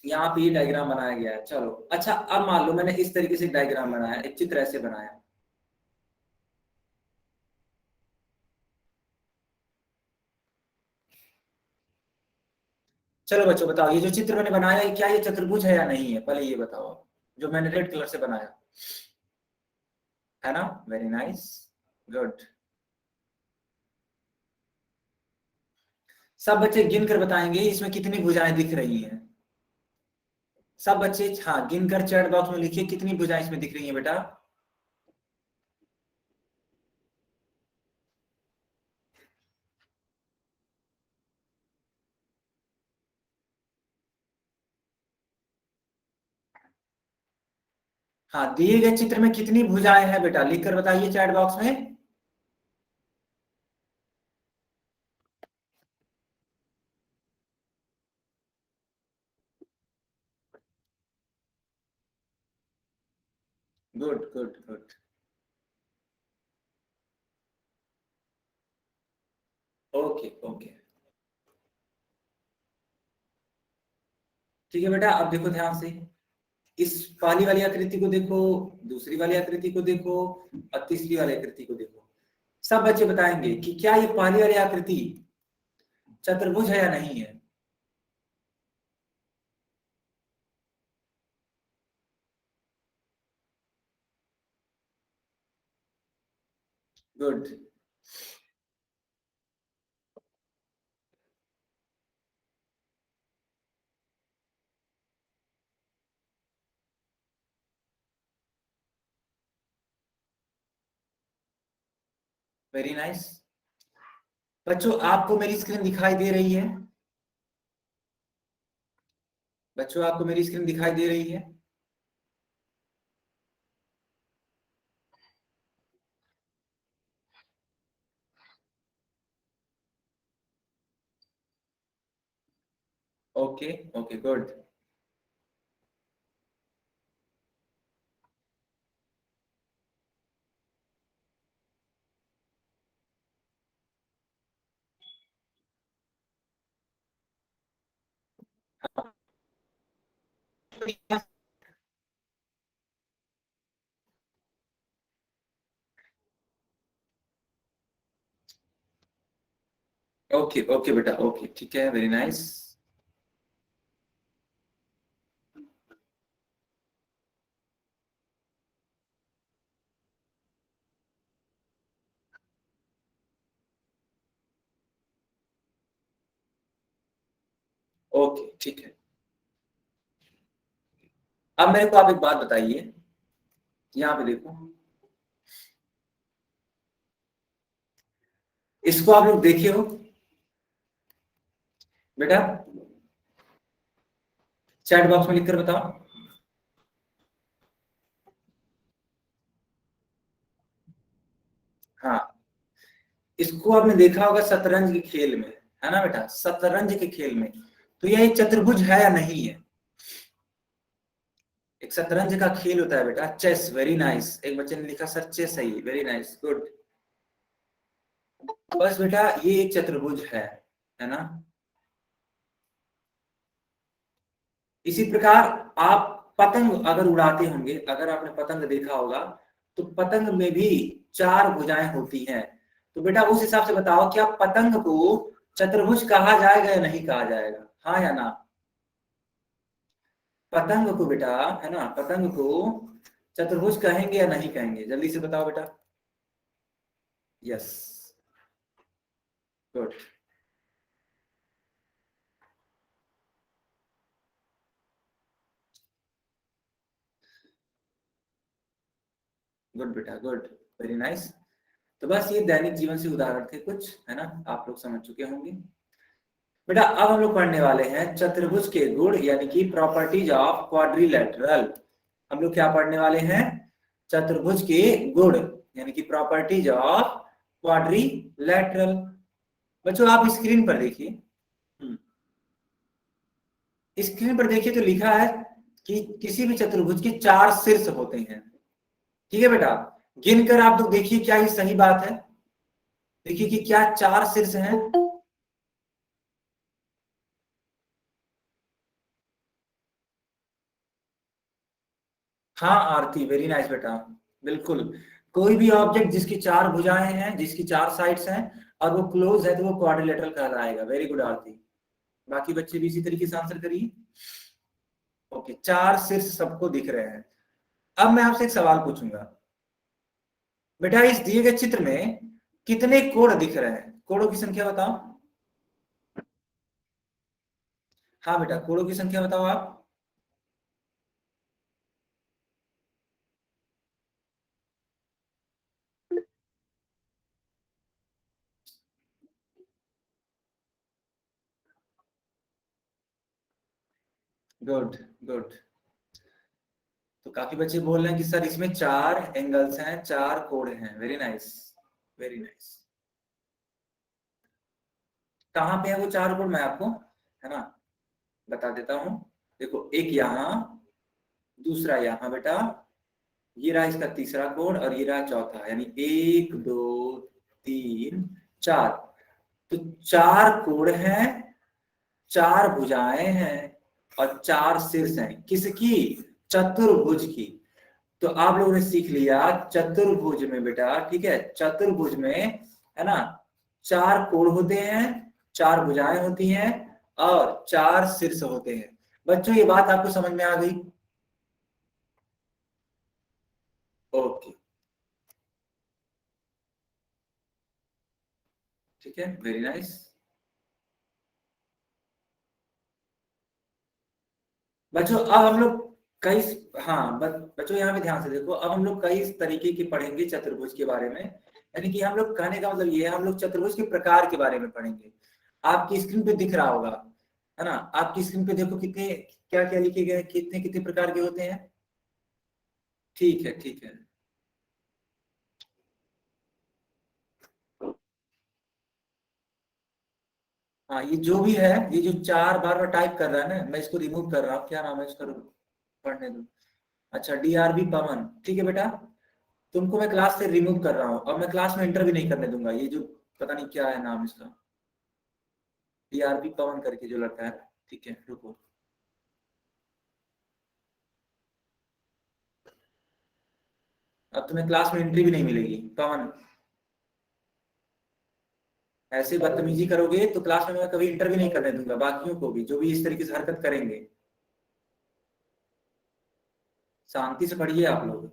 Speaker 1: यहाँ पे ये डायग्राम बनाया गया है। चलो अच्छा, अब मान लो मैंने इस तरीके से डायग्राम बनाया, एक चित्र ऐसे बनाया। चलो बच्चों बताओ, ये जो चित्र मैंने बनाया है क्या ये चतुर्भुज है या नहीं है, पहले ये बताओ आप। जो मैंने रेड कलर से बनाया है ना, वेरी नाइस, गुड। सब बच्चे गिन कर बताएंगे इसमें कितनी भुजाएं दिख रही हैं। सब बच्चे हाँ गिन कर चैट बॉक्स में लिखिए कितनी भुजाएं इसमें दिख रही हैं बेटा। हाँ, दिए गए चित्र में कितनी भुजाएं हैं बेटा, लिखकर बताइए चैट बॉक्स में। Good good good. Okay okay, ठीक है बेटा। अब देखो ध्यान से, इस पहली वाली आकृति को देखो, दूसरी वाली आकृति को देखो और तीसरी वाली आकृति को देखो। सब बच्चे बताएंगे कि क्या ये पहली वाली आकृति चतुर्भुज है या नहीं है। Good, very nice. बच्चों आपको मेरी स्क्रीन दिखाई दे रही है, बच्चों आपको मेरी स्क्रीन दिखाई दे रही है। Okay okay good. Okay okay बेटा, ओके ठीक है, वेरी नाइस। ओके ठीक है। अब मेरे को आप एक बात बताइए, यहाँ पे देखो, इसको आप लोग देखे हो बेटा, चैट बॉक्स में लिखकर बताओ। हाँ, इसको आपने देखा होगा शतरंज के खेल में, है ना बेटा, शतरंज के खेल में। तो यह एक चतुर्भुज है या नहीं है। एक शतरंज का खेल होता है बेटा, चेस, वेरी नाइस। एक बच्चे ने लिखा सर चेस है, वेरी नाइस, गुड। बस बेटा ये एक चतुर्भुज है ना। इसी प्रकार आप पतंग अगर उड़ाते होंगे, अगर आपने पतंग देखा होगा, तो पतंग में भी 4 भुजाएं होती हैं। तो बेटा उस हिसाब से बताओ, क्या पतंग को चतुर्भुज कहा जाएगा या नहीं कहा जाएगा, हाँ या ना? पतंग को बेटा, है ना, पतंग को चतुर्भुज कहेंगे या नहीं कहेंगे, जल्दी से बताओ बेटा। यस, गुड गुड बेटा, गुड, वेरी नाइस। तो बस ये दैनिक जीवन से उदाहरण थे कुछ, है ना, आप लोग समझ चुके होंगे। बेटा अब हम लोग पढ़ने वाले हैं चतुर्भुज के गुण, यानी कि प्रॉपर्टीज ऑफ क्वाड्रिलेटरल। हम लोग क्या पढ़ने वाले हैं? चतुर्भुज के गुण, यानी कि प्रॉपर्टीज ऑफ क्वाड्रिलेटरल। बच्चों आप स्क्रीन पर देखिए, स्क्रीन पर देखिए, तो लिखा है कि किसी भी चतुर्भुज के 4 शीर्ष होते हैं। ठीक है बेटा, गिनकर आप लोग देखिए क्या ये सही बात है? देखिए कि क्या 4 शीर्ष हैं। हाँ आरती, वेरी नाइस बेटा, बिल्कुल। कोई भी ऑब्जेक्ट जिसकी 4 भुजाएं हैं, जिसकी 4 साइड्स हैं, और वो क्लोज है, तो वो क्वाड्रिलेटरल कहलाएगा। वेरी गुड आरती। बाकी बच्चे भी इसी तरीके से आंसर करिए। ओके, 4 शीर्ष सबको दिख रहे हैं। अब मैं आपसे एक सवाल पूछूंगा, बेटा इस दिए गए चित्र में कितने कोण दिख रहे हैं? कोणों की संख्या बताओ। हाँ बेटा, कोणों की संख्या बताओ आप। Good good. तो काफी बच्चे बोल रहे हैं कि सर इसमें 4 एंगल्स हैं, 4 कोण हैं। Very nice, very nice. कहाँ पे है वो 4 कोण, मैं आपको, है ना, बता देता हूं। देखो, एक यहाँ, दूसरा यहाँ बेटा, ये रहा इसका तीसरा कोण, और ये रहा चौथा, यानी 1 2 3 4। तो 4 कोण हैं, 4 भुजाएं हैं, और 4 शीर्ष हैं। किसकी? चतुर्भुज की। तो आप लोगों ने सीख लिया चतुर्भुज में बेटा, ठीक है, चतुर्भुज में, है ना, 4 कोण होते हैं, 4 भुजाएं होती हैं, और 4 शीर्ष होते हैं। बच्चों ये बात आपको समझ में आ गई? ओके, ठीक है, वेरी नाइस। बच्चों अब हम लोग कई, हाँ बच्चों यहाँ पे ध्यान से देखो, अब हम लोग कई तरीके के पढ़ेंगे चतुर्भुज के बारे में। यानी कि हम लोग कहने का मतलब ये है, हम लोग चतुर्भुज के प्रकार के बारे में पढ़ेंगे। आपकी स्क्रीन पे दिख रहा होगा, है ना, आपकी स्क्रीन पे देखो कितने क्या क्या लिखे गए हैं, कितने कितने प्रकार के होते हैं। ठीक है, ठीक है। हाँ, ये जो भी है, ये जो 4 बार बार टाइप कर रहा है ना, मैं इसको रिमूव कर रहा हूँ। क्या नाम है इसका, पढ़ने दो। अच्छा, DRB पवन, ठीक है बेटा, तुमको मैं क्लास से रिमूव कर रहा हूँ, और मैं क्लास में इंटर भी नहीं करने दूंगा। ये जो पता नहीं क्या है नाम इसका, DRB पवन करके जो लड़का है। ठीक है, रुको। अब तुम्हें क्लास में एंट्री भी नहीं मिलेगी पवन। ऐसे बदतमीजी करोगे तो क्लास में मैं कभी इंटर भी नहीं करने दूंगा, बाकियों को भी जो भी इस तरीके से हरकत करेंगे। शांति से पढ़िए आप लोग,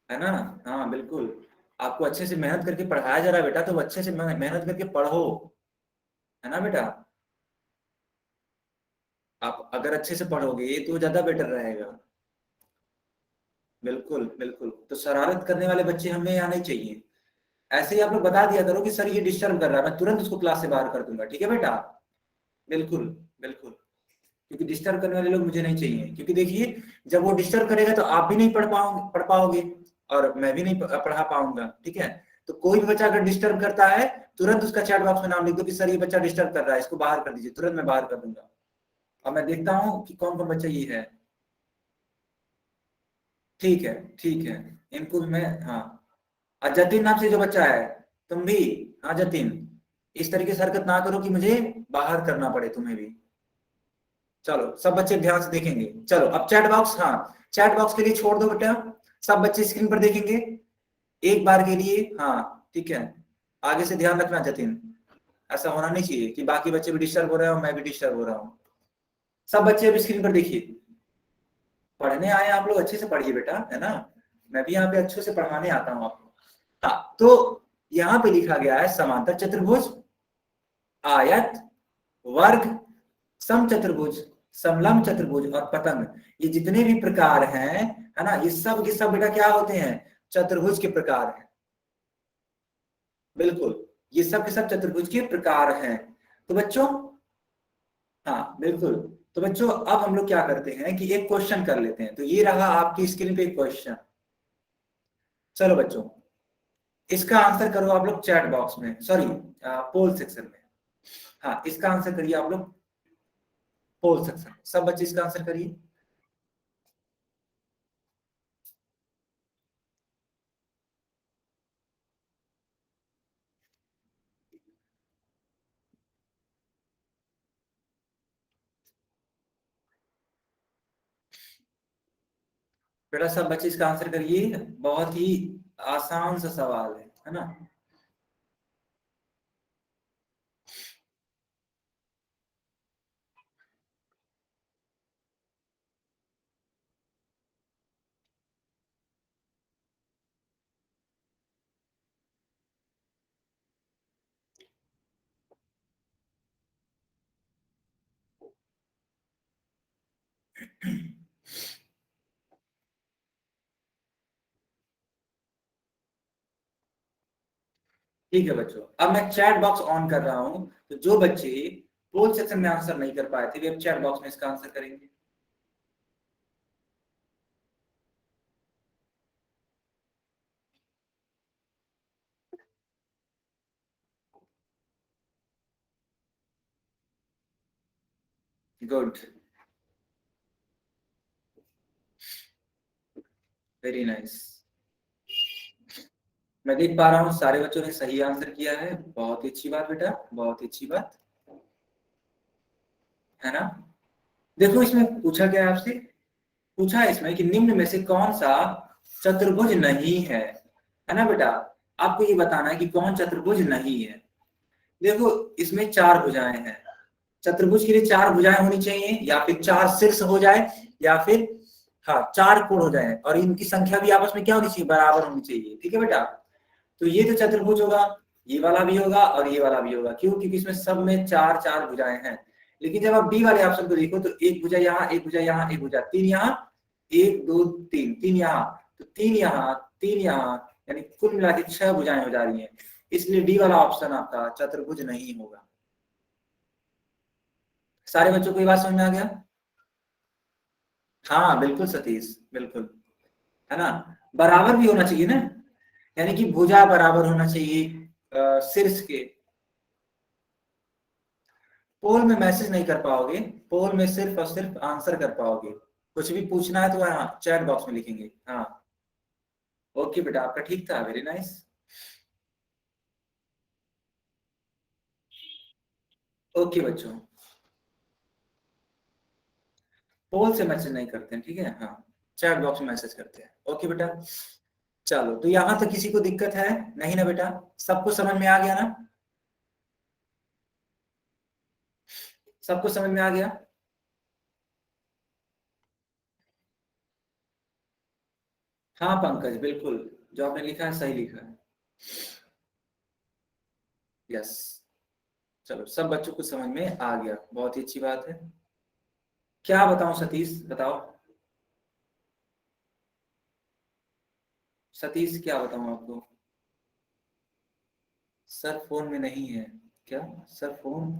Speaker 1: है ना। हाँ बिल्कुल, आपको अच्छे से मेहनत करके पढ़ाया जा रहा है बेटा, तो अच्छे से मेहनत करके पढ़ो, है ना बेटा। आप अगर अच्छे से पढ़ोगे तो ज्यादा बेटर रहेगा। बिल्कुल बिल्कुल, तो शरारत करने वाले बच्चे हमें यहाँ नहीं चाहिए। ऐसे ही आप लोग बता दिया करो कि सर ये डिस्टर्ब कर रहा है, मैं तुरंत उसको क्लास से बाहर कर दूंगा, ठीक है बेटा। बिल्कुल बिल्कुल, क्योंकि डिस्टर्ब करने वाले लोग मुझे नहीं चाहिए। क्योंकि देखिए, जब वो डिस्टर्ब करेगा तो आप भी नहीं पढ़ पाओगे, और मैं भी नहीं पढ़ा पाऊंगा, ठीक है। तो कोई भी बच्चा अगर डिस्टर्ब करता है, तुरंत उसका चैट बॉक्स में नाम लिख दो कि सर ये बच्चा डिस्टर्ब कर रहा है, इसको बाहर कर दीजिए, तुरंत मैं बाहर कर दूंगा। और मैं देखता हूँ कि कौन कौन बच्चा ये है। ठीक है, ठीक है, इनको भी मैं, हाँ, और जतिन नाम से जो बच्चा है, तुम भी। हाँ जतिन, इस तरीके से हरकत ना करो कि मुझे बाहर करना पड़े तुम्हें भी। चलो सब बच्चे ध्यान से देखेंगे। चलो अब चैट बॉक्स, हाँ चैट बॉक्स के लिए छोड़ दो बेटा, सब बच्चे स्क्रीन पर देखेंगे एक बार के लिए। हाँ ठीक है, आगे से ध्यान रखना जतिन, ऐसा होना नहीं चाहिए कि बाकी बच्चे भी डिस्टर्ब हो रहे हो मैं भी डिस्टर्ब हो रहा हूँ। सब बच्चे अभी स्क्रीन पर देखिए। पढ़ने आए आप लोग, अच्छे से पढ़िए बेटा, है ना, मैं भी यहाँ पे अच्छे से पढ़ाने आता हूँ आपको। हाँ तो यहाँ पे लिखा गया है समांतर चतुर्भुज, आयत, वर्ग, समचतुर्भुज, समलंब चतुर्भुज और पतंग, ये जितने भी प्रकार हैं, है ना, ये सब के सब बेटा क्या होते हैं, चतुर्भुज के प्रकार हैं। बिल्कुल, ये सब के सब चतुर्भुज के प्रकार हैं। तो बच्चों, हाँ बिल्कुल, तो बच्चों अब हम लोग क्या करते हैं कि एक क्वेश्चन कर लेते हैं। तो ये रहा आपकी स्क्रीन पे एक क्वेश्चन। चलो बच्चों, इसका आंसर करो आप लोग चैट बॉक्स में, सॉरी पोल सेक्शन में। हाँ इसका आंसर करिए आप लोग पोल सेक्शन, सब बच्चे इसका आंसर करिए। बेटा सब बच्चे इसका आंसर करिए, बहुत ही आसान सा सवाल है ना। ठीक है बच्चों, अब मैं चैट बॉक्स ऑन कर रहा हूं, तो जो बच्चे पोल सेक्शन में आंसर नहीं कर पाए थे वे अब चैट बॉक्स में इसका आंसर करेंगे। Good, very nice. मैं देख पा रहा हूँ सारे बच्चों ने सही आंसर किया है, बहुत ही अच्छी बात बेटा, बहुत ही अच्छी बात, है ना। देखो इसमें पूछा गया है आपसे, पूछा है इसमें कि निम्न में से कौन सा चतुर्भुज नहीं है ना बेटा, आपको ये बताना है कि कौन चतुर्भुज नहीं है। देखो इसमें चार भुजाएं हैं, चतुर्भुज के लिए चार भुजाएं होनी चाहिए, या फिर चार शीर्ष हो जाए, या फिर हाँ चार कोण हो जाए, और इनकी संख्या भी आपस में क्या होनी चाहिए, बराबर होनी चाहिए। ठीक है बेटा, तो ये तो चतुर्भुज होगा, ये वाला भी होगा और ये वाला भी होगा, क्यों, क्योंकि इसमें सब में चार चार भुजाएं हैं। लेकिन जब आप बी वाले ऑप्शन को देखो तो एक भुजा यहाँ, एक भुजा यहाँ, एक भुजा, तीन यहाँ, एक दो तीन, तीन यहाँ, तो तीन यहाँ, तीन यहाँ, यानी कुल मिला के छह भुजाएं हो जा रही हैं, इसलिए डी वाला ऑप्शन आपका चतुर्भुज नहीं होगा। सारे बच्चों को ये बात समझ में आ गया। हाँ बिल्कुल सतीश, बिल्कुल, है ना, बराबर भी होना चाहिए ना, यानी कि भुजा बराबर होना चाहिए शीर्ष के। पोल में मैसेज नहीं कर पाओगे, पोल में सिर्फ और सिर्फ आंसर कर पाओगे, कुछ भी पूछना है तो हाँ चैट बॉक्स में लिखेंगे। हाँ ओके बेटा, आपका ठीक था, वेरी नाइस। ओके बच्चों, पोल से मैसेज नहीं करते हैं, ठीक है, हाँ चैट बॉक्स में मैसेज करते हैं। ओके बेटा, चलो तो यहाँ तक किसी को दिक्कत है नहीं ना बेटा, सबको समझ में आ गया ना, सबको समझ में आ गया। हाँ पंकज बिल्कुल, जो आपने लिखा है सही लिखा है, यस। चलो सब बच्चों को समझ में आ गया, बहुत ही अच्छी बात है। क्या बताऊं सतीश, बताओ सतीश, क्या बताऊं आपको। सर फोन में नहीं है क्या, सर फोन,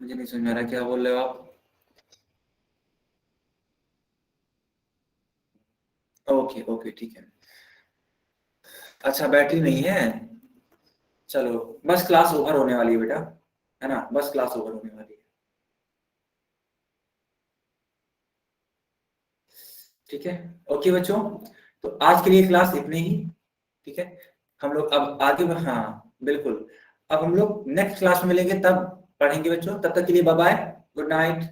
Speaker 1: मुझे नहीं समझ में आ रहा क्या बोल रहे हो आप। ओके ओके ठीक है, अच्छा बैटरी नहीं है, चलो बस क्लास ओवर होने वाली है बेटा, है ना, बस क्लास ओवर होने वाली है। ठीक है, ओके बच्चों, तो आज के लिए क्लास इतने ही, ठीक है। हम लोग अब आगे, हाँ बिल्कुल, अब हम लोग नेक्स्ट क्लास में मिलेंगे, तब पढ़ेंगे बच्चों। तब तक के लिए बाय बाय, गुड नाइट।